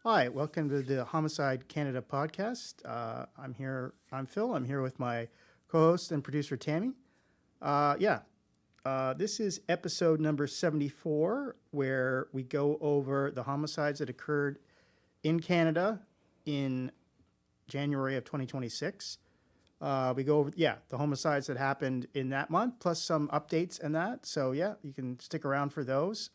Hi, welcome to the Homicide Canada podcast. I'm Phil. I'm here with my co-host and producer, Tami. This is episode number 74, where we go over the homicides that occurred in Canada in January of 2026. We go over, the homicides that happened in that month, plus some updates and that. So, you can stick around for those.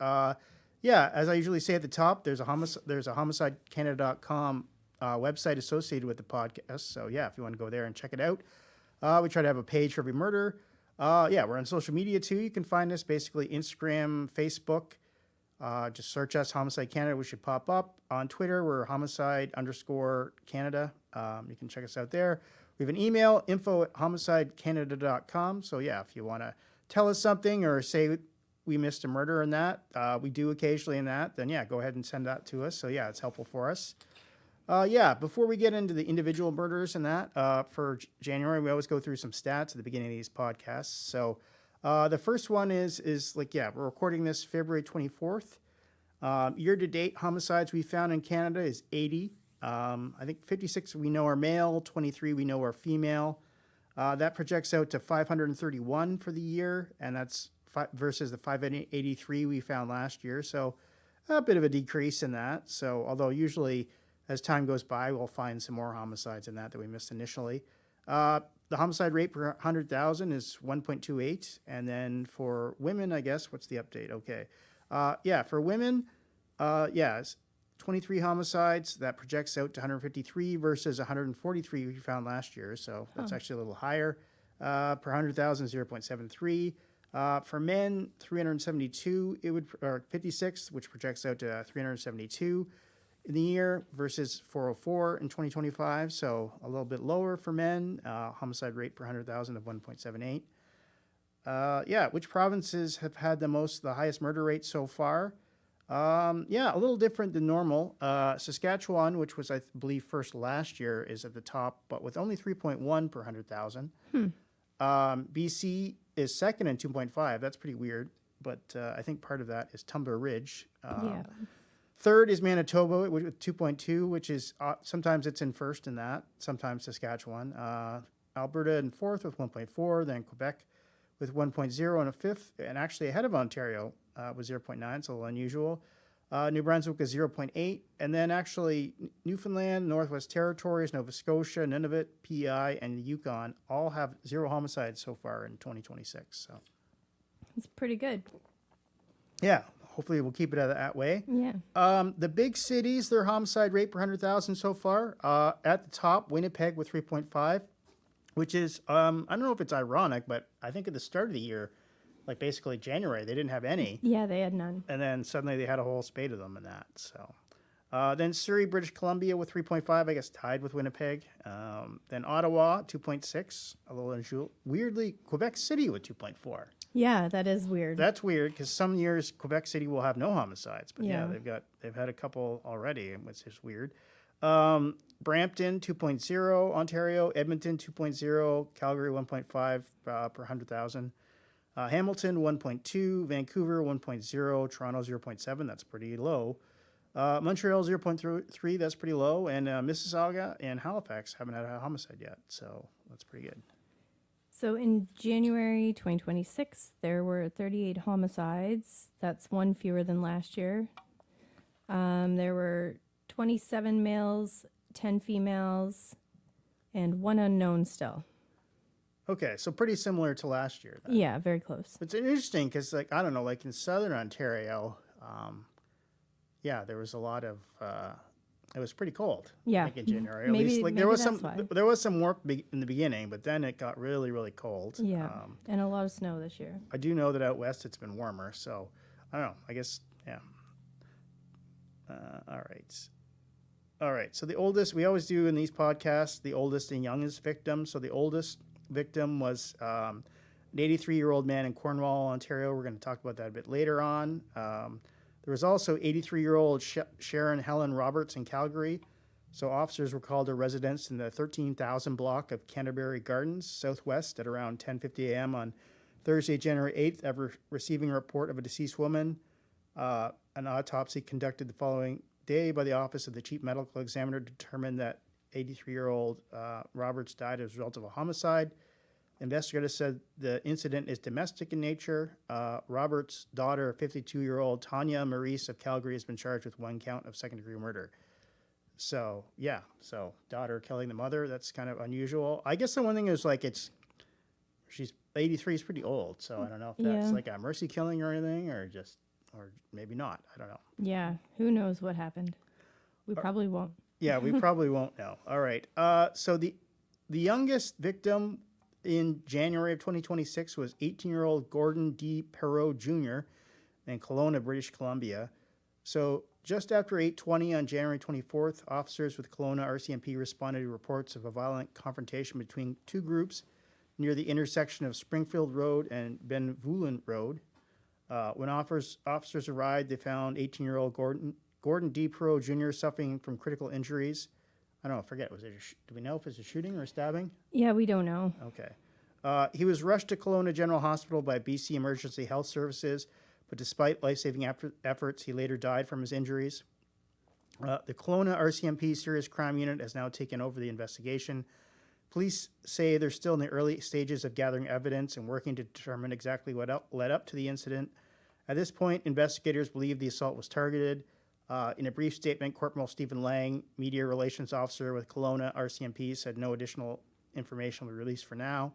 As I usually say at the top, there's a homicidecanada.com website associated with the podcast. So, if you want to go there and check it out. We try to have a page for every murder. We're on social media too. You can find us basically Instagram, Facebook. Just search us, Homicide Canada. We should pop up. On Twitter, we're homicide_Canada. You can check us out there. We have an email, info@homicidecanada.com. So, if you want to tell us something or say we missed a murder in that, we do occasionally in that, then, go ahead and send that to us. So, it's helpful for us. Before we get into the individual murders and that, for January, we always go through some stats at the beginning of these podcasts. So, the first one is we're recording this February 24th. Year-to-date homicides we found in Canada is 80. I think 56 we know are male, 23 we know are female. That projects out to 531 for the year, and that's versus the 583 we found last year. So a bit of a decrease in that. So although usually as time goes by, we'll find some more homicides in that we missed initially. The homicide rate per 100,000 is 1.28. And then for women, I guess, what's the update? Okay. For women, it's 23 homicides. That projects out to 153 versus 143 we found last year. So that's actually a little higher. Per 100,000, 0.73. For men, 372, or 56, which projects out to 372 in the year versus 404 in 2025. So a little bit lower for men. Homicide rate per 100,000 of 1.78. Which provinces have had the highest murder rate so far? A little different than normal. Saskatchewan, which was, I believe, first last year, is at the top, but with only 3.1 per 100,000. BC is second in 2.5. That's pretty weird, but I think part of that is Tumbler Ridge. Third is Manitoba with 2.2, which is sometimes it's in first in that, sometimes Saskatchewan. Alberta in fourth with 1.4, then Quebec with 1.0 and a fifth, and actually ahead of Ontario with 0.9, it's a little unusual. New Brunswick is 0.8, and then actually Newfoundland, Northwest Territories, Nova Scotia, Nunavut, PEI, and the Yukon all have 0 homicides so far in 2026. So it's pretty good. Yeah, hopefully we'll keep it that way. Yeah. The big cities, their homicide rate per 100,000 so far. At the top, Winnipeg with 3.5, which is, I don't know if it's ironic, but I think at the start of the year, like basically January, they didn't have any. Yeah, they had none. And then suddenly they had a whole spate of them in that. So then Surrey, British Columbia with 3.5, I guess tied with Winnipeg. Then Ottawa, 2.6, a little unusual. Weirdly, Quebec City with 2.4. Yeah, that is weird. That's weird because some years Quebec City will have no homicides. But they've had a couple already, which is weird. Brampton, 2.0, Ontario, Edmonton, 2.0, Calgary, 1.5 per 100,000. Hamilton, 1.2, Vancouver, 1.0, Toronto, 0.7, that's pretty low. Montreal, 0.3, that's pretty low. And Mississauga and Halifax haven't had a homicide yet, so that's pretty good. So in January 2026, there were 38 homicides. That's one fewer than last year. There were 27 males, 10 females, and 1 unknown still. Okay, so pretty similar to last year then. Yeah, very close. It's interesting because, I don't know, like in southern Ontario, there was a lot of, it was pretty cold. Yeah. Like in January. Maybe, at least, maybe there was some warmth in the beginning, but then it got really, really cold. Yeah, and a lot of snow this year. I do know that out west it's been warmer, so I don't know. I guess, all right. So the oldest, we always do in these podcasts, the oldest and youngest victim. So the oldest victim was an 83-year-old man in Cornwall, Ontario. We're going to talk about that a bit later on. There was also 83-year-old Sharon Helen Roberts in Calgary. So officers were called to residence in the 13,000 block of Canterbury Gardens, southwest, at around 10:50 a.m. on Thursday, January 8th, after receiving a report of a deceased woman. An autopsy conducted the following day by the Office of the Chief Medical Examiner determined that 83-year-old Roberts died as a result of a homicide. Investigators said the incident is domestic in nature. Roberts' daughter, 52-year-old Tanya Maurice of Calgary, has been charged with 1 count of second-degree murder. So, yeah. So, daughter killing the mother, that's kind of unusual. I guess the one thing is, like, she's 83 is pretty old. So, I don't know if that's like a mercy killing or anything, or maybe not. I don't know. Yeah. Who knows what happened? We probably won't. Yeah, we probably won't know. All right. So, the youngest victim in January of 2026 was 18-year-old Gordon D. Perreault Jr. in Kelowna, British Columbia. So just after 8:20 on January 24th, officers with Kelowna RCMP responded to reports of a violent confrontation between two groups near the intersection of Springfield Road and Benvoolen Road. When officers arrived, they found 18-year-old Gordon D. Perreault Jr. suffering from critical injuries. I don't know, forget, do we know if it's a shooting or a stabbing? Yeah, we don't know. Okay. He was rushed to Kelowna General Hospital by BC Emergency Health Services, but despite life-saving efforts, he later died from his injuries. The Kelowna RCMP Serious Crime Unit has now taken over the investigation. Police say they're still in the early stages of gathering evidence and working to determine exactly what led up to the incident. At this point, investigators believe the assault was targeted. In a brief statement, Corporal Stephen Lang, Media Relations Officer with Kelowna RCMP, said no additional information will be released for now.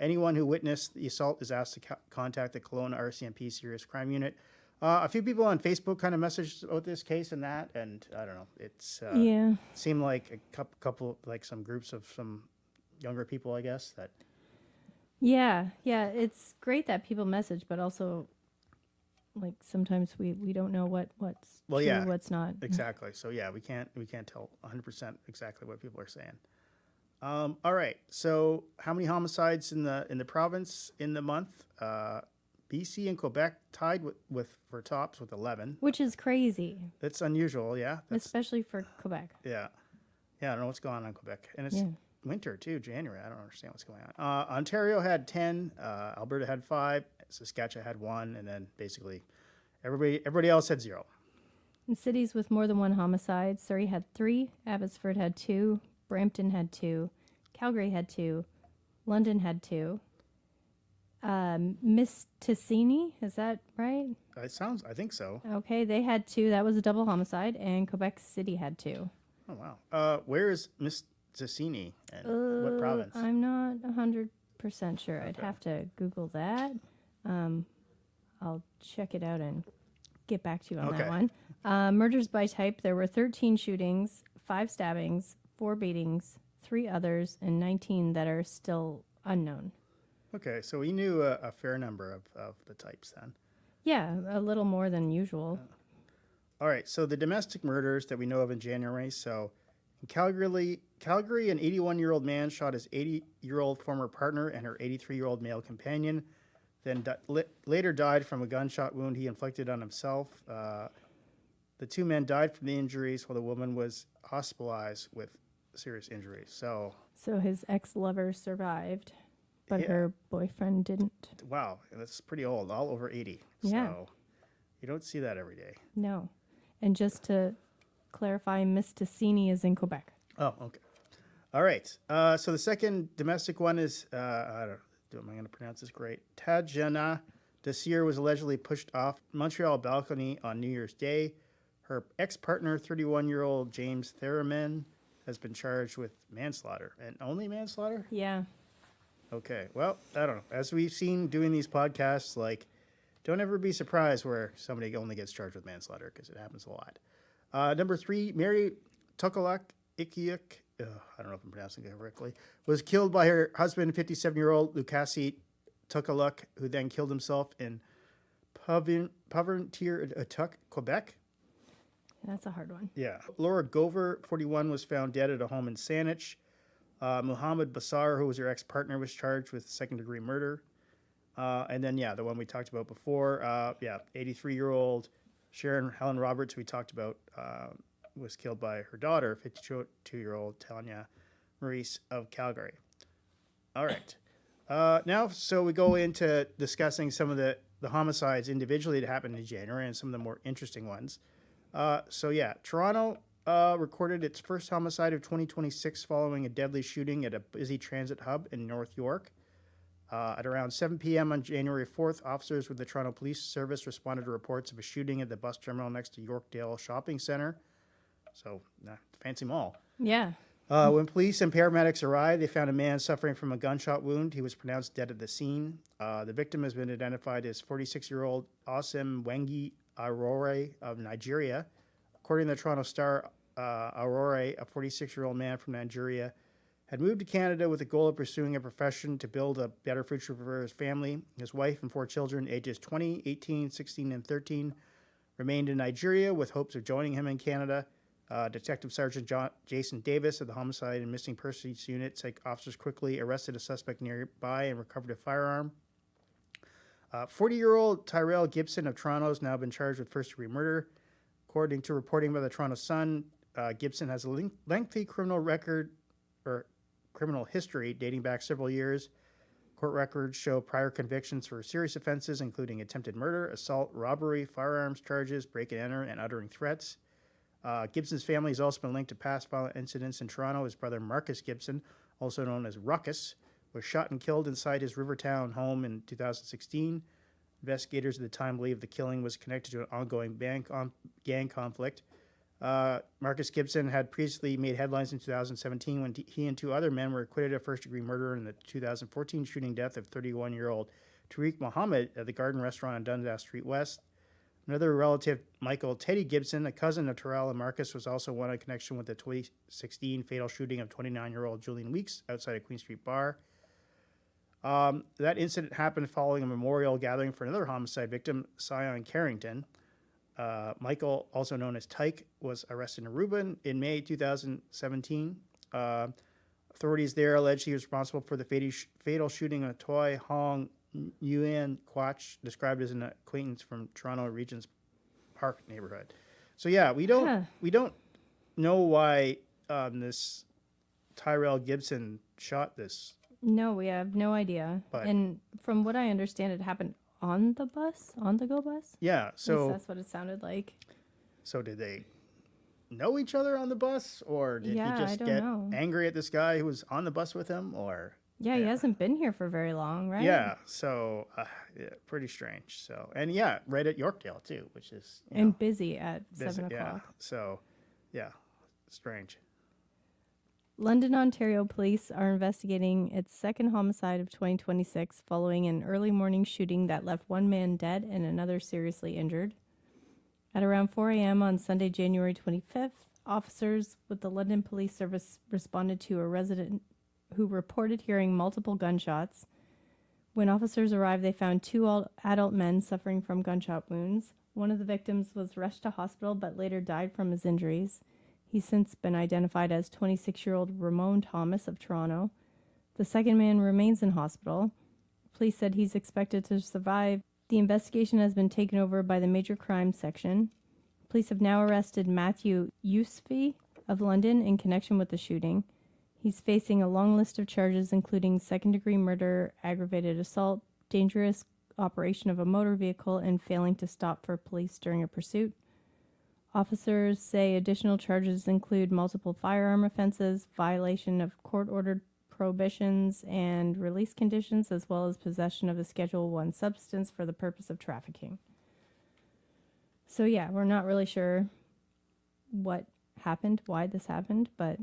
Anyone who witnessed the assault is asked to contact the Kelowna RCMP Serious Crime Unit. A few people on Facebook kind of messaged about this case and that, and I don't know. It's seemed like a couple, like some groups of some younger people, I guess. That. Yeah. It's great that people message, but also, like, sometimes we don't know what's true, what's not. Exactly. So yeah, we can't tell 100% exactly what people are saying. All right. So how many homicides in the province in the month? BC and Quebec tied for tops with 11. Which is crazy. That's unusual, yeah. Especially for Quebec. Yeah. Yeah, I don't know what's going on in Quebec. And it's winter too, January. I don't understand what's going on. Ontario had 10, Alberta had 5, Saskatchewan had 1, and then basically everybody else had 0. In cities with more than 1 homicide, Surrey had 3, Abbotsford had 2, Brampton had 2, Calgary had 2, London had 2. Miss Ticini, is that right? I think so. Okay, they had 2. That was a double homicide, and Quebec City had 2. Oh wow. Where is Miss Ticini and what province? I'm not 100% sure. I'd have to Google that. I'll check it out and get back to you on that one. Murders by type, there were 13 shootings, 5 stabbings, 4 beatings, 3 others, and 19 that are still unknown. Okay, so we knew a fair number of the types then. Yeah, a little more than usual. All right, so the domestic murders that we know of in January. So in Calgary, an 81-year-old man shot his 80-year-old former partner and her 83-year-old male companion, then later died from a gunshot wound he inflicted on himself. The 2 men died from the injuries while the woman was hospitalized with serious injuries. So his ex-lover survived, but her boyfriend didn't. Wow, that's pretty old, all over 80. Yeah. So you don't see that every day. No. And just to clarify, Miss Ticini is in Quebec. Oh, okay. All right. So the second domestic one is, am I going to pronounce this great? Tadjana Desir was allegedly pushed off Montreal balcony on New Year's Day. Her ex-partner, 31-year-old James Theraman, has been charged with manslaughter. And only manslaughter? Yeah. Okay. Well, I don't know. As we've seen doing these podcasts, like, don't ever be surprised where somebody only gets charged with manslaughter, because it happens a lot. Number 3, Mary Tukalak Ikiuk, I don't know if I'm pronouncing it correctly, was killed by her husband, 57-year-old Lucasi Tukaluk, who then killed himself in Povertier-Atuck, Quebec. That's a hard one. Yeah. Laura Gover, 41, was found dead at a home in Saanich. Muhammad Basar, who was her ex-partner, was charged with second-degree murder. And then, the one we talked about before, 83-year-old Sharon Helen Roberts, we talked about, was killed by her daughter, 52-year-old Tanya Maurice of Calgary. All right. Now, so we go into discussing some of the homicides individually that happened in January and some of the more interesting ones. So yeah, Toronto recorded its first homicide of 2026 following a deadly shooting at a busy transit hub in North York. At around 7 p.m. on January 4th, officers with the Toronto Police Service responded to reports of a shooting at the bus terminal next to Yorkdale Shopping Center. So, fancy mall. Yeah. When police and paramedics arrived, they found a man suffering from a gunshot wound. He was pronounced dead at the scene. The victim has been identified as 46-year-old Osemwengie Irorere of Nigeria. According to the Toronto Star, Irorere, a 46-year-old man from Nigeria, had moved to Canada with the goal of pursuing a profession to build a better future for his family. His wife and 4 children, ages 20, 18, 16, and 13, remained in Nigeria with hopes of joining him in Canada. Detective Sergeant Jason Davis of the Homicide and Missing Persons Unit said officers quickly arrested a suspect nearby and recovered a firearm. 40-year-old Tyrell Gibson of Toronto has now been charged with first-degree murder. According to reporting by the Toronto Sun, Gibson has a lengthy criminal record or criminal history dating back several years. Court records show prior convictions for serious offenses, including attempted murder, assault, robbery, firearms charges, break-and-enter, and uttering threats. Gibson's family has also been linked to past violent incidents in Toronto. His brother Marcus Gibson, also known as Ruckus, was shot and killed inside his Rivertown home in 2016. Investigators at the time believed the killing was connected to an ongoing gang conflict. Marcus Gibson had previously made headlines in 2017 when he and 2 other men were acquitted of first-degree murder in the 2014 shooting death of 31-year-old Tariq Mohammed at the Garden Restaurant on Dundas Street West. Another relative, Michael Teddy Gibson, a cousin of Terrell and Marcus, was also one in connection with the 2016 fatal shooting of 29-year-old Julian Weeks outside a Queen Street bar. That incident happened following a memorial gathering for another homicide victim, Sion Carrington. Michael, also known as Tyke, was arrested in Reuben in May 2017. Authorities there alleged he was responsible for the fatal shooting of Toi Hong Nguyen Quach, described as an acquaintance from Toronto Regent's Park neighborhood. So yeah, we don't know why this Tyrell Gibson shot this. No, we have no idea. But, and from what I understand, it happened on the bus, on the go bus. Yeah, At so least that's what it sounded like. So did they know each other on the bus, or did he just get angry at this guy who was on the bus with him, or? Yeah, he hasn't been here for very long, right? Yeah, so pretty strange. So, and yeah, right at Yorkdale too, which is busy at 7 o'clock. Yeah, so yeah, strange. London, Ontario police are investigating its second homicide of 2026 following an early morning shooting that left 1 man dead and another seriously injured. At around 4 a.m. on Sunday, January 25th, officers with the London Police Service responded to a resident who reported hearing multiple gunshots. When officers arrived, they found 2 adult men suffering from gunshot wounds. One of the victims was rushed to hospital but later died from his injuries. He's since been identified as 26-year-old Ramon Thomas of Toronto. The second man remains in hospital. Police said he's expected to survive. The investigation has been taken over by the Major Crimes Section. Police have now arrested Matthew Yusufi of London in connection with the shooting. He's facing a long list of charges, including second-degree murder, aggravated assault, dangerous operation of a motor vehicle, and failing to stop for police during a pursuit. Officers say additional charges include multiple firearm offenses, violation of court-ordered prohibitions and release conditions, as well as possession of a Schedule I substance for the purpose of trafficking. So yeah, we're not really sure what happened, why this happened, but...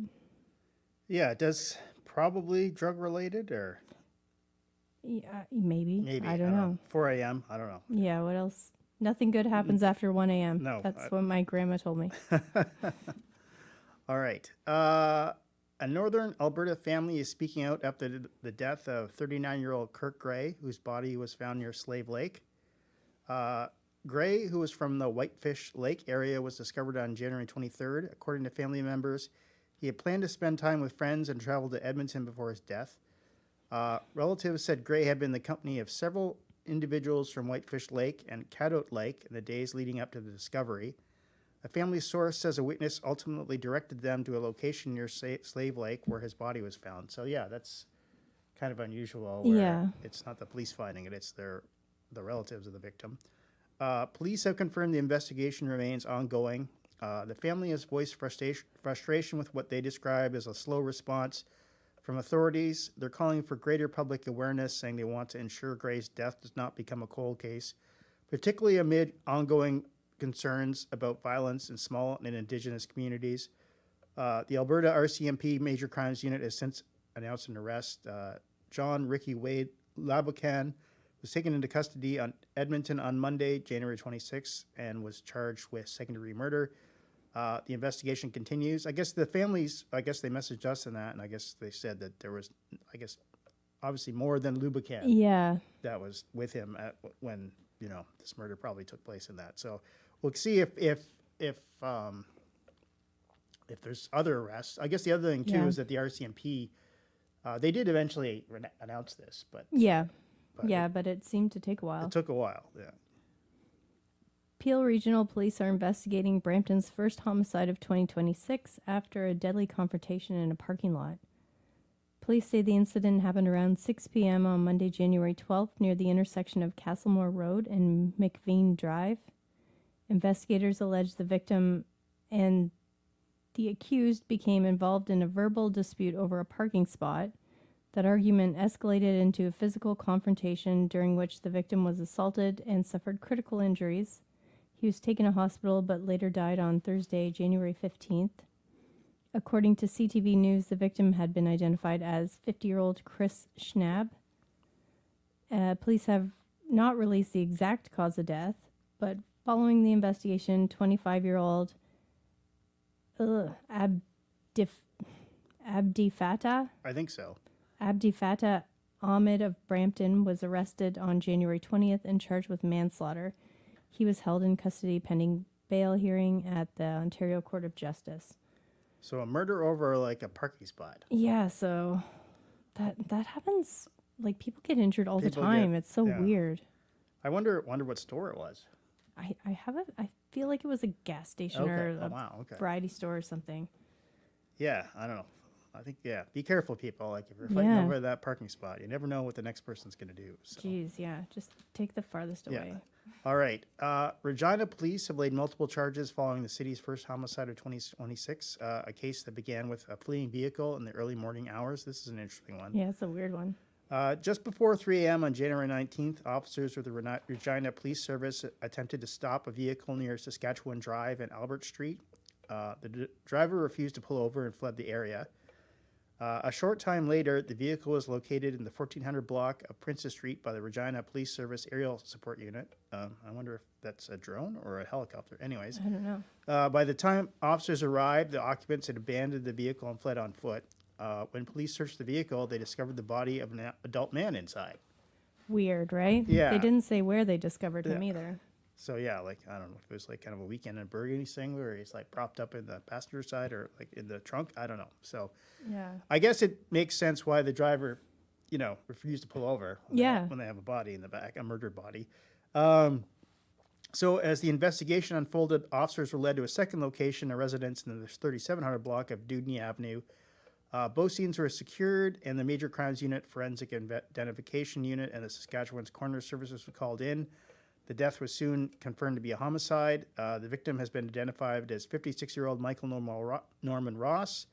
Yeah, it does probably drug-related, or... Yeah, maybe. I don't know. 4 a.m., I don't know. Yeah, what else? Nothing good happens after 1 a.m. No. That's what my grandma told me. All right. A northern Alberta family is speaking out after the death of 39-year-old Kirk Grey, whose body was found near Slave Lake. Gray, who was from the Whitefish Lake area, was discovered on January 23rd. According to family members, he had planned to spend time with friends and travel to Edmonton before his death. Relatives said Gray had been the company of several individuals from Whitefish Lake and Cadott Lake in the days leading up to the discovery. A family source says a witness ultimately directed them to a location near Slave Lake where his body was found. So yeah, that's kind of unusual. Where it's not the police finding it; it's the relatives of the victim. Police have confirmed the investigation remains ongoing. The family has voiced frustration with what they describe as a slow response from authorities. They're calling for greater public awareness, saying they want to ensure Gray's death does not become a cold case, particularly amid ongoing concerns about violence in small and Indigenous communities. The Alberta RCMP Major Crimes Unit has since announced an arrest. John Ricky Wade Labocan was taken into custody on Edmonton on Monday, January 26th, and was charged with second-degree murder. The investigation continues. I guess the families, they messaged us on that, and I guess they said that there was, obviously more than Lubacan Yeah. that was with him when, this murder probably took place in that. So we'll see if there's other arrests. I guess the other thing, too, Yeah. is that the RCMP, they did eventually announce this, but Yeah. But But it seemed to take a while. it took a while, yeah. Peel Regional Police are investigating Brampton's first homicide of 2026 after a deadly confrontation in a parking lot. Police say the incident happened around 6 p.m. on Monday, January 12th, near the intersection of Castlemore Road and McVean Drive. Investigators allege the victim and the accused became involved in a verbal dispute over a parking spot. That argument escalated into a physical confrontation during which the victim was assaulted and suffered critical injuries. He was taken to hospital but later died on Thursday, January 15th. According to CTV News, the victim had been identified as 50-year-old Chris Schnabb. Police have not released the exact cause of death, but following the investigation, 25-year-old Abdi Fattah I think so. Abdi Fattah Ahmed of Brampton was arrested on January 20th and charged with manslaughter. He was held in custody pending bail hearing at the Ontario Court of Justice. So a murder over like a parking spot. Yeah, so that happens. Like, people get injured all the People time. get- It's so yeah. weird. I wonder what store it was. I feel like it was a gas station Okay. or Oh, a wow. Okay. variety store or something. Yeah, I don't know. I think, be careful, people. Like, if you're fighting Yeah. over that parking spot, you never know what the next person's going to do. So. Jeez, yeah. Just take the farthest Yeah. away. All right. Regina police have laid multiple charges following the city's first homicide of 2026, a case that began with a fleeing vehicle in the early morning hours. This is an interesting one. Yeah, it's a weird one. Just before 3 a.m. on January 19th, officers with the Regina Police Service attempted to stop a vehicle near Saskatchewan Drive and Albert Street. The driver refused to pull over and fled the area. A short time later, the vehicle was located in the 1400 block of Princess Street by the Regina Police Service Aerial Support Unit. I wonder if that's a drone or a helicopter. Anyways, I don't know. by the time officers arrived, the occupants had abandoned the vehicle and fled on foot. When police searched the vehicle, they discovered the body of an adult man inside. Weird, right? Yeah. They didn't say where they discovered him Yeah. either. So yeah, like, I don't know if it was like kind of a weekend in Burgundy thing where he's like propped up in the passenger side or like in the trunk. I don't know. So Yeah. I guess it makes sense why the driver, refused to pull over when they have a body in the back, a murdered body. So as the investigation unfolded, officers were led to a second location, a residence in the 3700 block of Dudney Avenue. Both scenes were secured, and the Major Crimes Unit, Forensic Identification Unit, and the Saskatchewan's Coroner Services were called in. The death was soon confirmed to be a homicide. The victim has been identified as 56-year-old Michael Norman Ross.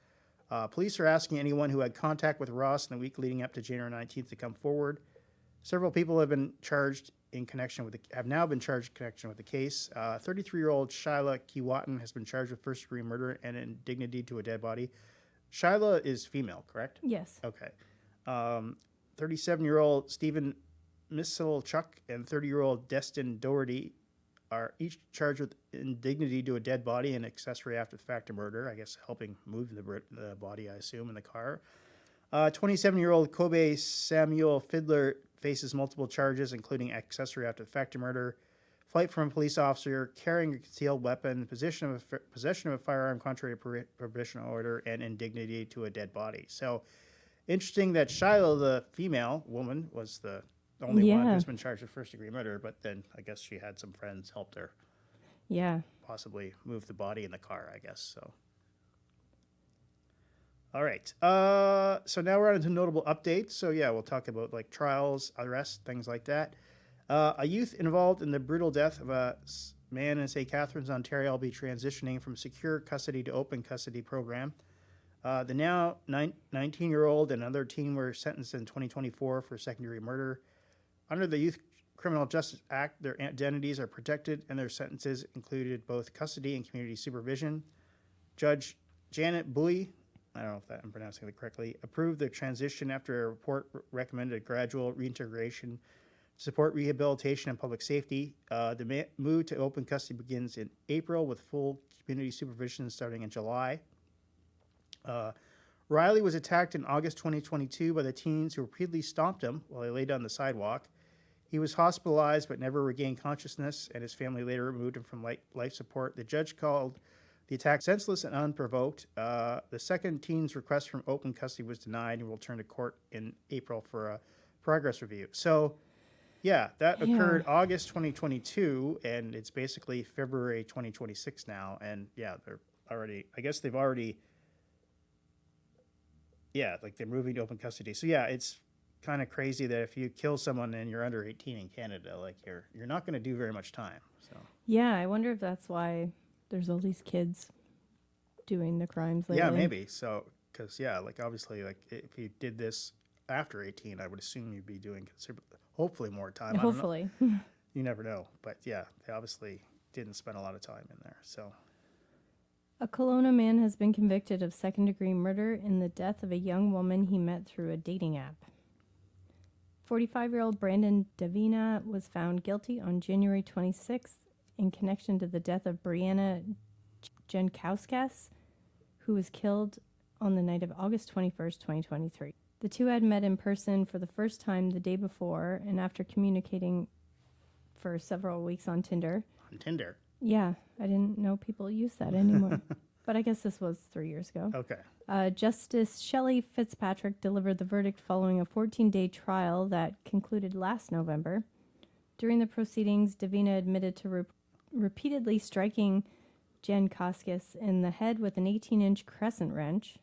Police are asking anyone who had contact with Ross in the week leading up to January 19th to come forward. Several people have now been charged in connection with the case. 33-year-old Shyla Kiwatan has been charged with first-degree murder and indignity to a dead body. Shyla is female, correct? Yes. Okay. 37-year-old Stephen Misselchuk and 30-year-old Destin Doherty are each charged with indignity to a dead body and accessory after the fact of murder, I guess helping move the body, I assume, in the car. 27-year-old Kobe Samuel Fiddler faces multiple charges, including accessory after the fact of murder, flight from a police officer, carrying a concealed weapon, possession of a firearm contrary to prohibition order, and indignity to a dead body. So interesting that Shiloh, the female woman, was the only one who's been charged with first-degree murder, but then I guess she had some friends helped her possibly move the body in the car, I guess. So, all right. So now we're on to notable updates. So yeah, we'll talk about like trials, arrests, things like that. A youth involved in the brutal death of a man in St. Catharines, Ontario, will be transitioning from secure custody to open custody program. The now 19-year-old and another teen were sentenced in 2024 for second-degree murder. Under the Youth Criminal Justice Act, their identities are protected and their sentences included both custody and community supervision. Judge Janet Bowie, I don't know if I'm pronouncing it correctly, approved the transition after a report recommended a gradual reintegration to support rehabilitation and public safety. The move to open custody begins in April with full community supervision starting in July. Riley was attacked in August 2022 by the teens who repeatedly stomped him while he lay down the sidewalk. He was hospitalized but never regained consciousness, and his family later removed him from life support. The judge called the attack senseless and unprovoked. The second teen's request from open custody was denied and will return to court in April for a progress review. So, yeah, that occurred August 2022, and it's basically February 2026 now. And, yeah, they're already, I guess they've already, yeah, like they're moving to open custody. So, yeah, it's kind of crazy that if you kill someone and you're under 18 in Canada, like you're not going to do very much time. So, Yeah, I wonder if that's why there's all these kids doing the crimes lately. yeah, maybe. So, because, yeah, like obviously, like if you did this after 18, I would assume you'd be doing hopefully more time. Hopefully. I don't know. You never know. But, yeah, they obviously didn't spend a lot of time in there. So, A Kelowna man has been convicted of second-degree murder in the death of a young woman he met through a dating app. 45-year-old Brandon Davina was found guilty on January 26th in connection to the death of Brianna Jankauskas, who was killed on the night of August 21st, 2023. The two had met in person for the first time the day before, and after communicating for several weeks on Tinder. on Tinder. Yeah, I didn't know people use that anymore. But I guess this was 3 years ago. Okay. Justice Shelley Fitzpatrick delivered the verdict following a 14-day trial that concluded last November. During the proceedings, Davina admitted to repeatedly striking Jen Koskis in the head with an 18-inch crescent wrench.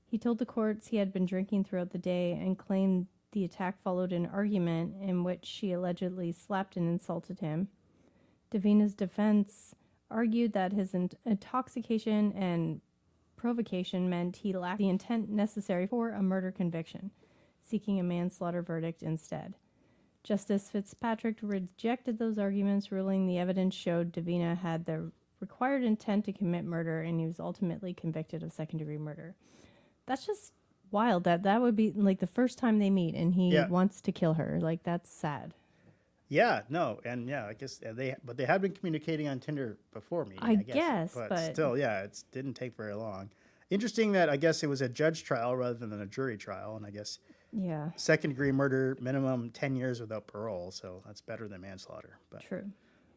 He told the courts he had been drinking throughout the day and claimed the attack followed an argument in which she allegedly slapped and insulted him. Davina's defense argued that his intoxication and provocation meant he lacked the intent necessary for a murder conviction, seeking a manslaughter verdict instead. Justice Fitzpatrick rejected those arguments, ruling the evidence showed Davina had the required intent to commit murder, and he was ultimately convicted of second-degree murder. That's just wild. That would be like the first time they meet, and he wants to kill her. Like, that's sad. Yeah, no, and yeah, I guess they had been communicating on Tinder before meeting. I guess, but still, yeah, it didn't take very long. Interesting that I guess it was a judge trial rather than a jury trial, and I guess second degree murder minimum 10 years without parole, so that's better than manslaughter. But true.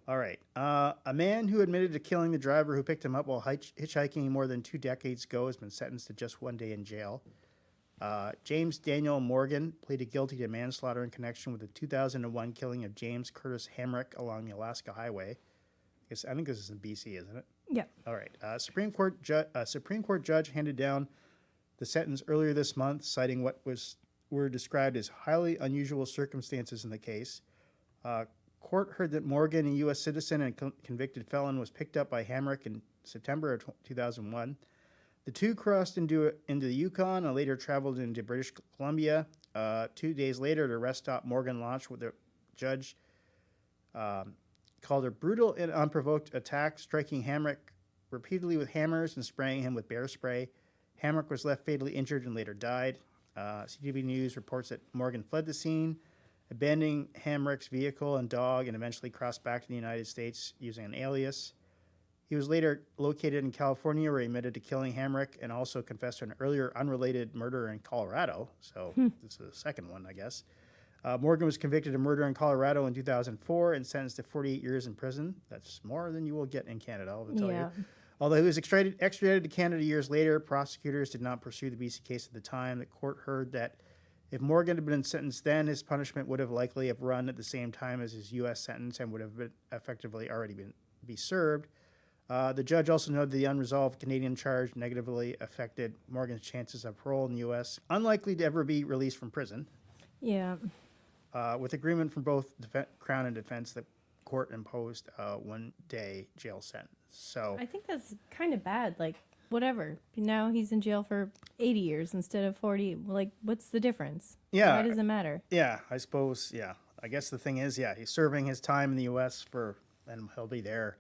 All right, a man who admitted to killing the driver who picked him up while hitchhiking more than 2 decades ago has been sentenced to just 1 day in jail. James Daniel Morgan pleaded guilty to manslaughter in connection with the 2001 killing of James Curtis Hamrick along the Alaska Highway. I think this is in BC, isn't it? Yeah. All right. Supreme Court judge handed down the sentence earlier this month, citing what were described as highly unusual circumstances in the case. Court heard that Morgan, a U.S. citizen and convicted felon, was picked up by Hamrick in September of 2001. The two crossed into the Yukon and later traveled into British Columbia. 2 days later, the rest stop Morgan launched what the judge called a brutal and unprovoked attack, striking Hamrick repeatedly with hammers and spraying him with bear spray. Hamrick was left fatally injured and later died. CTV News reports that Morgan fled the scene, abandoning Hamrick's vehicle and dog, and eventually crossed back to the United States using an alias. He was later located in California, where he admitted to killing Hamrick and also confessed to an earlier unrelated murder in Colorado. So this is the second one, I guess. Morgan was convicted of murder in Colorado in 2004 and sentenced to 48 years in prison. That's more than you will get in Canada, I'll tell you. Although he was extradited to Canada years later, prosecutors did not pursue the BC case at the time. The court heard that if Morgan had been sentenced then, his punishment would have likely have run at the same time as his U.S. sentence and would have been effectively already be served. The judge also noted the unresolved Canadian charge negatively affected Morgan's chances of parole in the U.S., unlikely to ever be released from prison. Yeah. With agreement from both Crown and defense, the court imposed a 1-day jail sentence. So I think that's kind of bad. Like, whatever. Now he's in jail for 80 years instead of 40. Like, what's the difference? Yeah. Why does it matter? yeah, I suppose, yeah. I guess the thing is, yeah, he's serving his time in the U.S. and he'll be there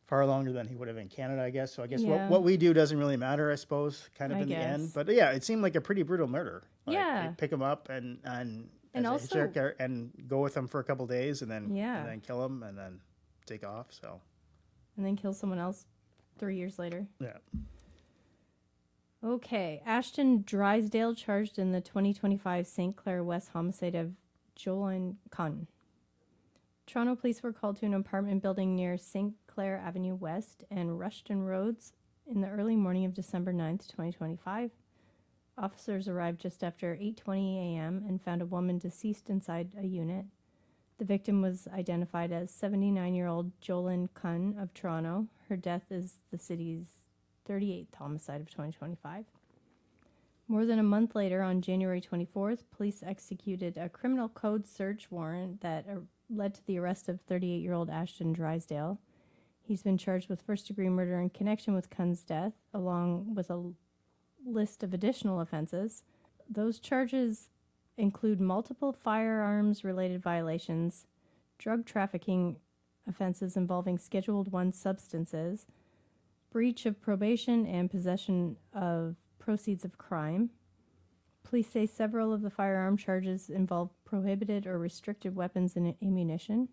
far longer than he would have in Canada, I guess. So I guess Yeah. what we do doesn't really matter, I suppose, kind of I in the end. guess. But yeah, it seemed like a pretty brutal murder. Like, Yeah. they pick him up and as a also- hitchhiker and go with him for a couple days and then Yeah. and then kill him and then take off. So And then kill someone else 3 years later. yeah. Okay. Ashton Drysdale charged in the 2025 St. Clair West homicide of Jolene Kahn. Toronto police were called to an apartment building near St. Clair Avenue West and Rushton Roads in the early morning of December 9th, 2025. Officers arrived just after 8:20 a.m. and found a woman deceased inside a unit. The victim was identified as 79-year-old Jolene Kahn of Toronto. Her death is the city's 38th homicide of 2025. More than a month later, on January 24th, police executed a criminal code search warrant that led to the arrest of 38-year-old Ashton Drysdale. He's been charged with first-degree murder in connection with Kuhn's death, along with a list of additional offenses. Those charges include multiple firearms-related violations, drug trafficking offenses involving Scheduled 1 substances, breach of probation, and possession of proceeds of crime. Police say several of the firearm charges involve prohibited or restricted weapons and ammunition.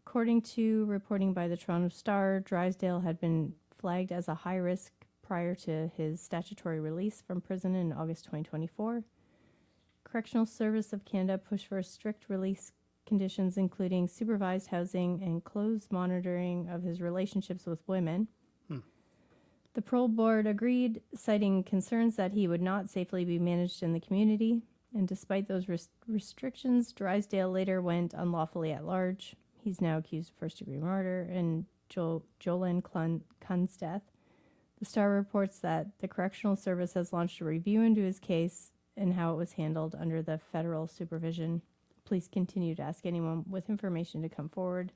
According to reporting by the Toronto Star, Drysdale had been flagged as a high risk prior to his statutory release from prison in August 2024. Correctional Service of Canada pushed for strict release conditions, including supervised housing and close monitoring of his relationships with women. The parole board agreed, citing concerns that he would not safely be managed in the community. And despite those restrictions, Drysdale later went unlawfully at large. He's now accused of first-degree murder and Jolene Kuhn's death. The Star reports that the Correctional Service has launched a review into his case and how it was handled under the federal supervision. Police continue to ask anyone with information to come forward.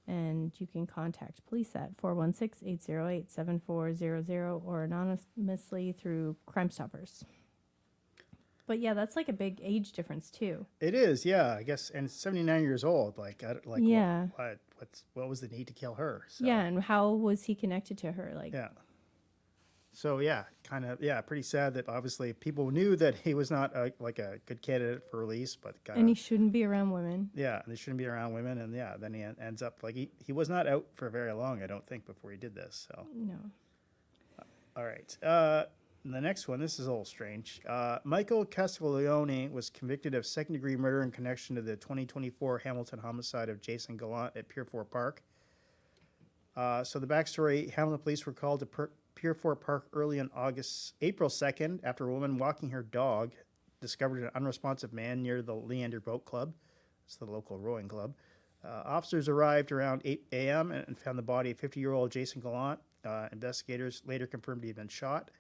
And you can contact police at 416-808-7400 or anonymously through Crime Stoppers. But yeah, that's like a big age difference too. It is, yeah, I guess, and 79 years old. Yeah. What was the need to kill her? So, Yeah, and how was he connected to her? Like, yeah. So yeah, pretty sad that obviously people knew that he was not a good candidate for release, but and he shouldn't be around women. yeah, they shouldn't be around women, and yeah, then he ends up he was not out for very long, I don't think, before he did this. So No. all right. The next one, this is a little strange. Michael Castiglione was convicted of second-degree murder in connection to the 2024 Hamilton homicide of Jason Gallant at Pier 4 Park. So the backstory, Hamilton police were called to Pier 4 Park early on April 2nd after a woman walking her dog discovered an unresponsive man near the Leander Boat Club. It's the local rowing club. Officers arrived around 8 a.m. and found the body of 50-year-old Jason Gallant. Investigators later confirmed he had been shot.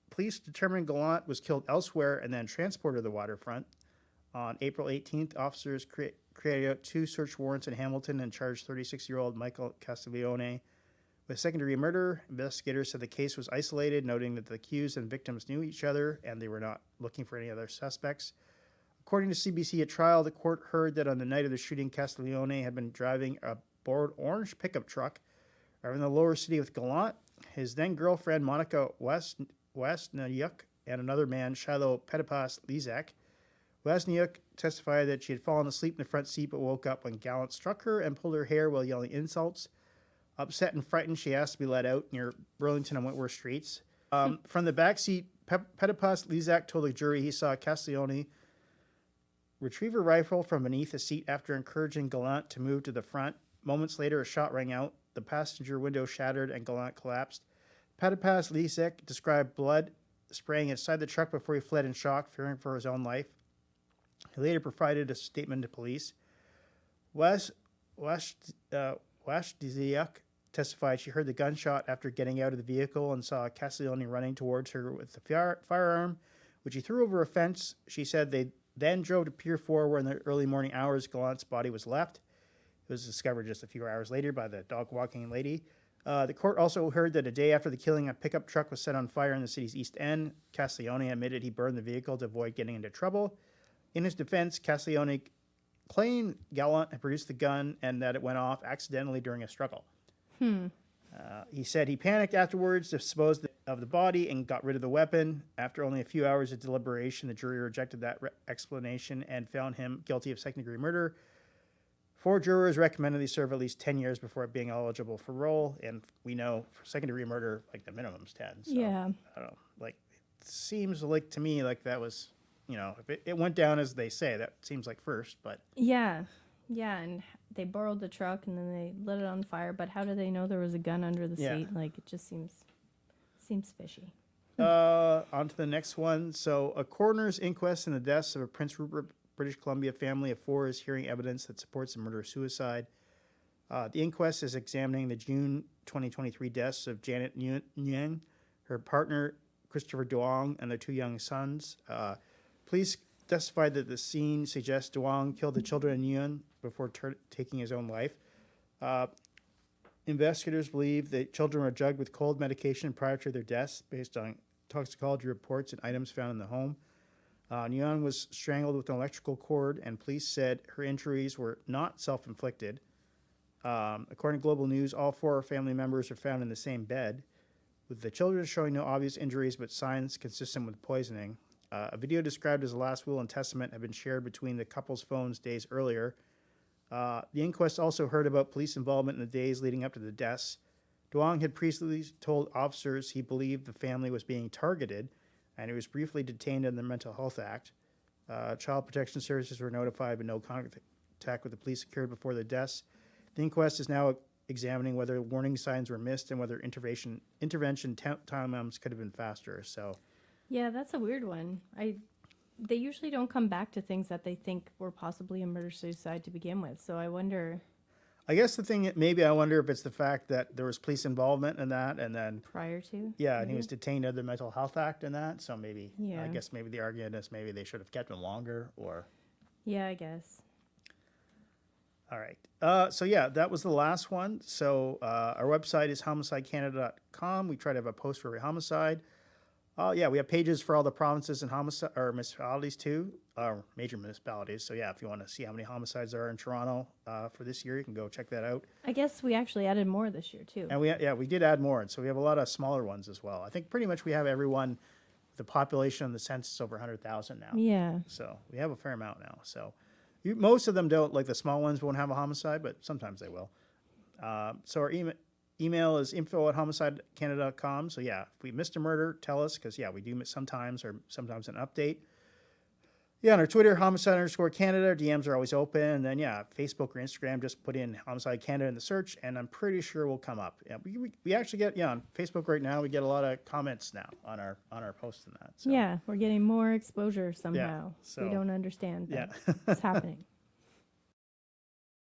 Police determined Gallant was killed elsewhere and then transported to the waterfront. On April 18th, officers created out 2 search warrants in Hamilton and charged 36-year-old Michael Castiglione with second-degree murder. Investigators said the case was isolated, noting that the accused and victims knew each other and they were not looking for any other suspects. According to CBC at trial, the court heard that on the night of the shooting, Castiglione had been driving a borrowed orange pickup truck in the lower city with Gallant, his then-girlfriend Monica Westnyuk, and another man, Shiloh Petipas Lizak. Westnyuk testified that she had fallen asleep in the front seat but woke up when Gallant struck her and pulled her hair while yelling insults. Upset and frightened, she asked to be let out near Burlington and Wentworth Streets. From the back seat, Petipas Lizak told the jury he saw Castiglione retrieve a rifle from beneath a seat after encouraging Gallant to move to the front. Moments later, a shot rang out. The passenger window shattered and Gallant collapsed. Petipas Lizak described blood spraying inside the truck before he fled in shock, fearing for his own life. He later provided a statement to police. Washdiziak testified she heard the gunshot after getting out of the vehicle and saw Castiglione running towards her with the firearm, which he threw over a fence. She said they then drove to Pier 4, where in the early morning hours, Gallant's body was left. It was discovered just a few hours later by the dog walking lady. The court also heard that a day after the killing, a pickup truck was set on fire in the city's East End. Castiglione admitted he burned the vehicle to avoid getting into trouble. In his defense, Castiglione claimed Gallant had produced the gun and that it went off accidentally during a struggle. He said he panicked afterwards, disposed of the body, and got rid of the weapon. After only a few hours of deliberation, the jury rejected that explanation and found him guilty of second-degree murder. 4 jurors recommended he serve at least 10 years before being eligible for parole, and we know for second-degree murder, like the minimum's 10. So, Yeah. I don't know. Like, it seems like to me like that was, if it went down as they say, that seems like first, but Yeah. Yeah, and they borrowed the truck and then they lit it on fire, but how do they know there was a gun under the Yeah. seat? Like, it just seems fishy. On to the next one. So, a coroner's inquest in the deaths of a Prince Rupert, British Columbia family of 4 is hearing evidence that supports the murder-suicide. The inquest is examining the June 2023 deaths of Janet Nguyen, her partner Christopher Duong, and their 2 young sons. Police testified that the scene suggests Duong killed the children in Nguyen before taking his own life. Investigators believe the children were drugged with cold medication prior to their deaths based on toxicology reports and items found in the home. Nguyen was strangled with an electrical cord, and police said her injuries were not self-inflicted. According to Global News, all 4 family members are found in the same bed, with the children showing no obvious injuries but signs consistent with poisoning. A video described as a last will and testament had been shared between the couple's phones days earlier. The inquest also heard about police involvement in the days leading up to the deaths. Duong had previously told officers he believed the family was being targeted, and he was briefly detained under the Mental Health Act. Child Protection Services were notified, but no contact with the police occurred before the deaths. The inquest is now examining whether warning signs were missed and whether intervention timelines could have been faster. So, Yeah, that's a weird one. They usually don't come back to things that they think were possibly a murder-suicide to begin with, so I wonder... I guess the thing, maybe I wonder if it's the fact that there was police involvement in that, and then... Prior to? Yeah, and he was detained under the Mental Health Act and that, so maybe, Yeah. I guess maybe the argument is maybe they should have kept him longer, or... Yeah, I guess. All right. So, yeah, that was the last one. So, our website is homicidecanada.com. We try to have a post for every homicide. Yeah, we have pages for all the provinces and municipalities too, major municipalities. So yeah, if you want to see how many homicides there are in Toronto for this year, you can go check that out. I guess we actually added more this year too. And we did add more, and so we have a lot of smaller ones as well. I think pretty much we have everyone. The population in the census is over 100,000 now. Yeah. So we have a fair amount now. So most of them don't, like the small ones won't have a homicide, but sometimes they will. So our email is info@homicidecanada.com. So yeah, if we missed a murder, tell us, because yeah, we do miss sometimes, or sometimes an update. Yeah, on our Twitter, homicide_Canada, DMs are always open. And then yeah, Facebook or Instagram, just put in Homicide Canada in the search, and I'm pretty sure we'll come up. Yeah, we actually get, on Facebook right now, we get a lot of comments now on our posts and that. So. Yeah, we're getting more exposure somehow. so, we don't understand that yeah. it's happening.